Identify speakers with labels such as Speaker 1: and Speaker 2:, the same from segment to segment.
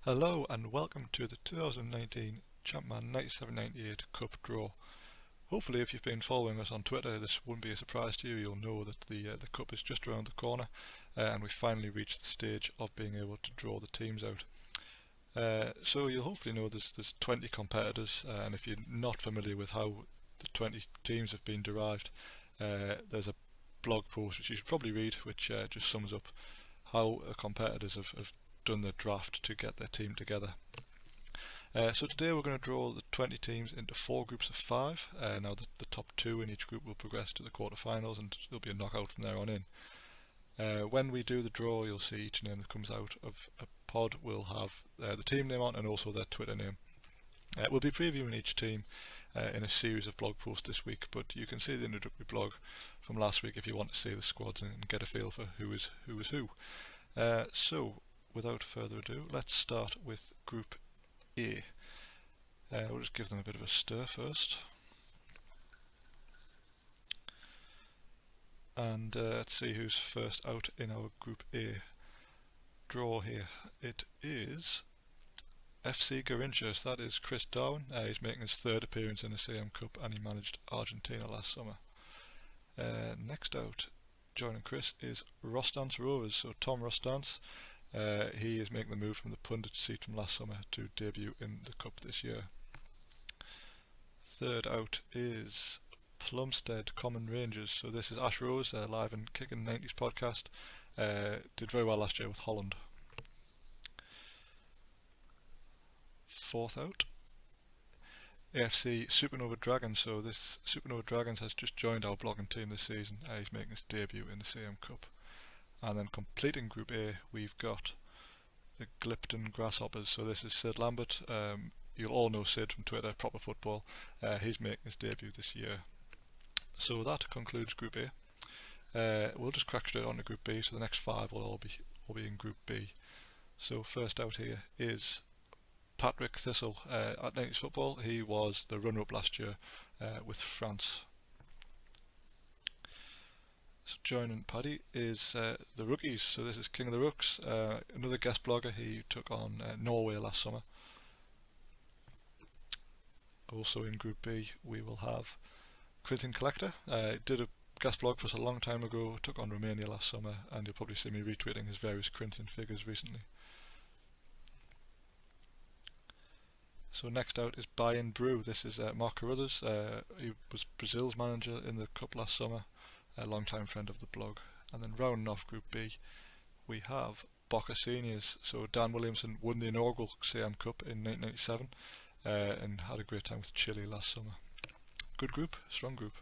Speaker 1: Hello and welcome to the 2019 CM9798 Cup Draw. Hopefully if you've been following us on Twitter this wouldn't be a surprise to you. You'll know that the cup is just around the corner and we finally reached the stage of being able to draw the teams out. So you'll hopefully know there's 20 competitors, and if you're not familiar with how the 20 teams have been derived, there's a blog post which you should probably read, which just sums up how the competitors have done their draft to get their team together. So today we're going to draw the 20 teams into 4 groups of 5. Now the top 2 in each group will progress to the quarterfinals and there'll be a knockout from there on in. When we do the draw, you'll see each name that comes out of a pod will have the team name on and also their Twitter name. We'll be previewing each team in a series of blog posts this week, but you can see the introductory blog from last week if you want to see the squads and get a feel for who is who. So without further ado, let's start with Group A. We'll just give them a bit of a stir first. And let's see who's first out in our Group A draw here. It is FC Garrinchas. That is Chris Darwin. He's making his 3rd appearance in the CM Cup and he managed Argentina last summer. Next out, joining Chris, is Rostance Rovers. So Tom Rostance. He is making the move from the pundit seat from last summer to debut in the Cup this year. Third out is Plumstead Common Rangers. So this is Ash Rose, live and kicking 90s podcast. Did very well last year with Holland. Fourth out, AFC Supernova Dragons. So this Supernova Dragons has just joined our blogging team this season. He's making his debut in the CM Cup. And then completing Group A, we've got the Glipton Grasshoppers. So this is Sid Lambert. You'll all know Sid from Twitter, Proper Football. He's making his debut this year. So that concludes Group A. We'll just crack straight on to Group B. So the next 5 will all be in Group B. So first out here is Patrick Thistle at 90s Football. He was the runner-up last year with France. So joining Paddy is the Rookies. So this is King of the Rooks, another guest blogger. He took on Norway last summer. Also in Group B we will have Corinthian Collector. Did a guest blog for us a long time ago, took on Romania last summer, and you'll probably see me retweeting his various Corinthian figures recently. So next out is Buy In Brew. This is Mark Carruthers. He was Brazil's manager in the Cup last summer, a long-time friend of the blog. And then rounding off Group B, we have Boca Seniors. So Dan Williamson won the inaugural CM Cup in 1997 and had a great time with Chile last summer. Good group, strong group.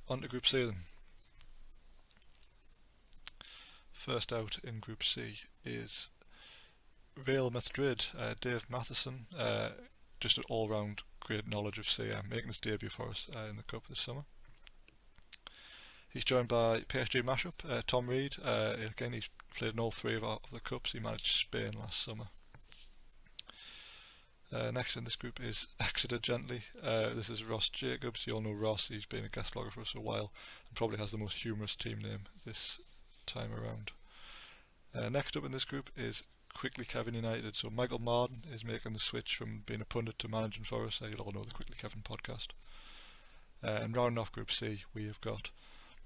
Speaker 1: On to Group C then. First out in Group C is Real Madrid. Dave Matheson, just an all-round great knowledge of CM, making his debut for us in the Cup this summer. He's joined by PSG Mashup, Tom Reed. Again, he's played in all 3 of the Cups. He managed Spain last summer. Next in this group is Exeter Gently. This is Ross Jacobs. You all know Ross. He's been a guest blogger for us for a while and probably has the most humorous team name this time around. Next up in this group is Quickly Kevin United. So Michael Marden is making the switch from being a pundit to managing for us. You'll all know the Quickly Kevin podcast. And rounding off Group C, we have got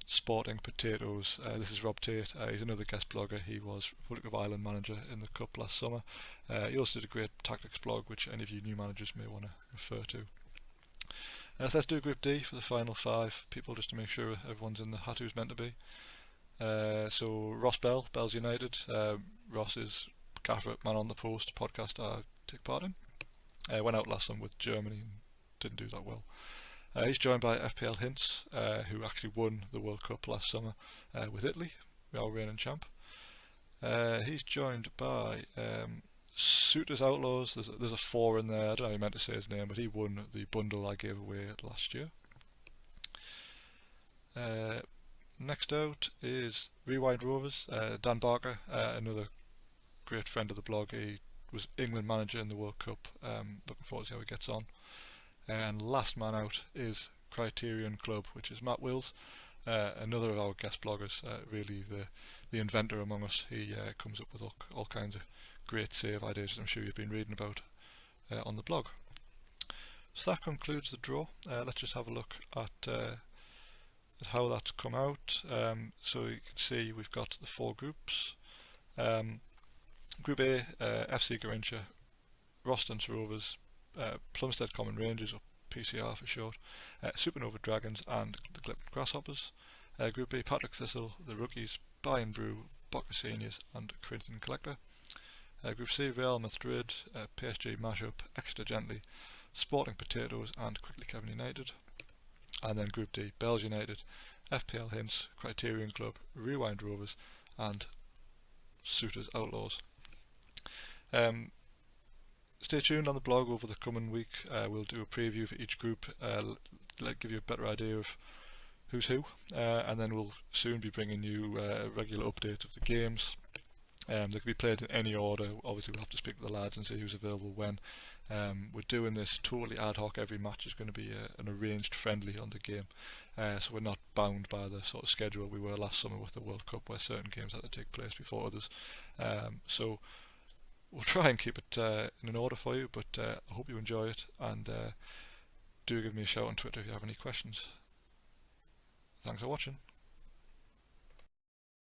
Speaker 1: Sporting Potatoes. This is Rob Tate. He's another guest blogger. He was Republic of Ireland manager in the Cup last summer. He also did a great tactics blog which any of you new managers may want to refer to. So let's do Group D for the final 5 people, just to make sure everyone's in the hat who's meant to be. So Ross Bell, Bells United. Ross is gaffer at Man on the Post podcast I take part in. Went out last summer with Germany and didn't do that well. He's joined by FPL Hints, who actually won the World Cup last summer with Italy, our reigning champ. He's joined by Suitors Outlaws. There's a 4 in there. I don't know how he meant to say his name, but he won the bundle I gave away last year. Next out is Rewind Rovers. Dan Barker, another great friend of the blog. He was England manager in the World Cup. Looking forward to see how he gets on. And last man out is Criterion Club, which is Matt Wills, another of our guest bloggers, really the inventor among us. He comes up with all kinds of great save ideas I'm sure you've been reading about on the blog. So that concludes the draw. Let's just have a look at how that's come out. So you can see we've got the 4 groups. Group A, FC Garincha, Rostance Rovers, Plumstead Common Rangers, or PCR for short, Supernova Dragons and the Clipton Grasshoppers. Group B, Patrick Thistle, the Rookies, Bayern Brew, Boca Seniors and Corinthian Collector. Group C, Real Madrid, PSG Mashup, Exeter Gently, Sporting Potatoes and Quickly Kevin United. And then Group D, Bells United, FPL Hints, Criterion Club, Rewind Rovers and Suitors Outlaws. Stay tuned on the blog over the coming week. We'll do a preview for each group, give you a better idea of who's who, and then we'll soon be bringing you regular updates of the games. They can be played in any order. Obviously we'll have to speak to the lads and see who's available when. We're doing this totally ad hoc. Every match is going to be an arranged friendly on the game, so we're not bound by the sort of schedule we were last summer with the World Cup, where certain games had to take place before others. So we'll try and keep it in an order for you, but I hope you enjoy it, and do give me a shout on Twitter if you have any questions. Thanks for watching.